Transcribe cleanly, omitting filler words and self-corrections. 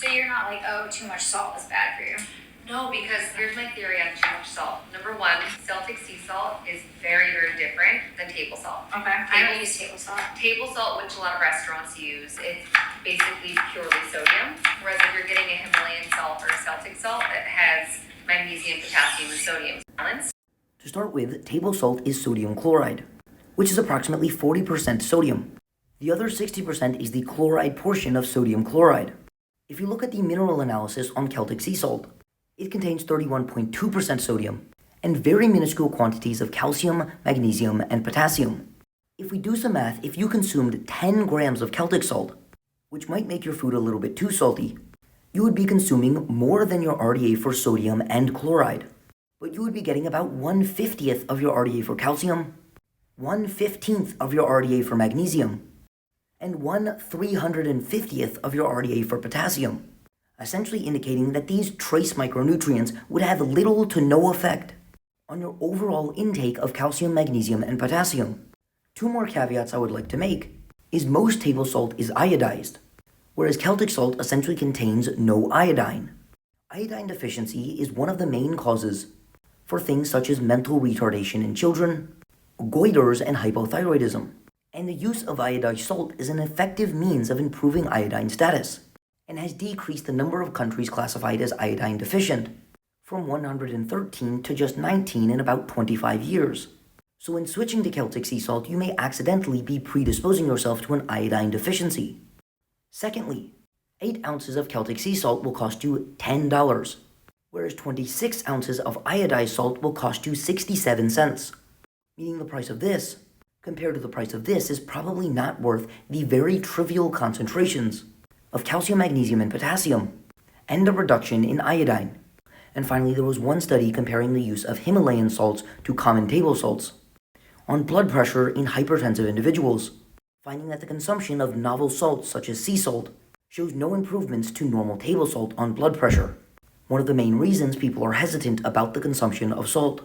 So you're not like, oh, too much salt is bad for you. No, because here's my theory on too much salt. Number one, Celtic sea salt is very, very different than table salt. Okay, I don't use table salt. Table salt, which a lot of restaurants use, it's basically purely sodium. Whereas if you're getting a Himalayan salt or a Celtic salt, it has magnesium, potassium, and sodium balance. To start with, table salt is sodium chloride, which is approximately 40% sodium. The other 60% is the chloride portion of sodium chloride. If you look at the mineral analysis on Celtic sea salt, it contains 31.2% sodium and very minuscule quantities of calcium, magnesium, and potassium. If we do some math, if you consumed 10 grams of Celtic salt, which might make your food a little bit too salty, you would be consuming more than your RDA for sodium and chloride. But you would be getting about 1/50th of your RDA for calcium, 1/15th of your RDA for magnesium, and 1/350th of your RDA for potassium, essentially indicating that these trace micronutrients would have little to no effect on your overall intake of calcium, magnesium, and potassium. Two more caveats I would like to make is most table salt is iodized, whereas Celtic salt essentially contains no iodine. Iodine deficiency is one of the main causes for things such as mental retardation in children, goiters, and hypothyroidism. And the use of iodized salt is an effective means of improving iodine status, and has decreased the number of countries classified as iodine deficient from 113 to just 19 in about 25 years. So when switching to Celtic sea salt, you may accidentally be predisposing yourself to an iodine deficiency. Secondly, 8 ounces of Celtic sea salt will cost you $10, whereas 26 ounces of iodized salt will cost you 67 cents, meaning the price of this, compared to the price of this, is probably not worth the very trivial concentrations of calcium, magnesium, and potassium, and a reduction in iodine. And finally, there was one study comparing the use of Himalayan salts to common table salts on blood pressure in hypertensive individuals, finding that the consumption of novel salts such as sea salt shows no improvements to normal table salt on blood pressure, one of the main reasons people are hesitant about the consumption of salt.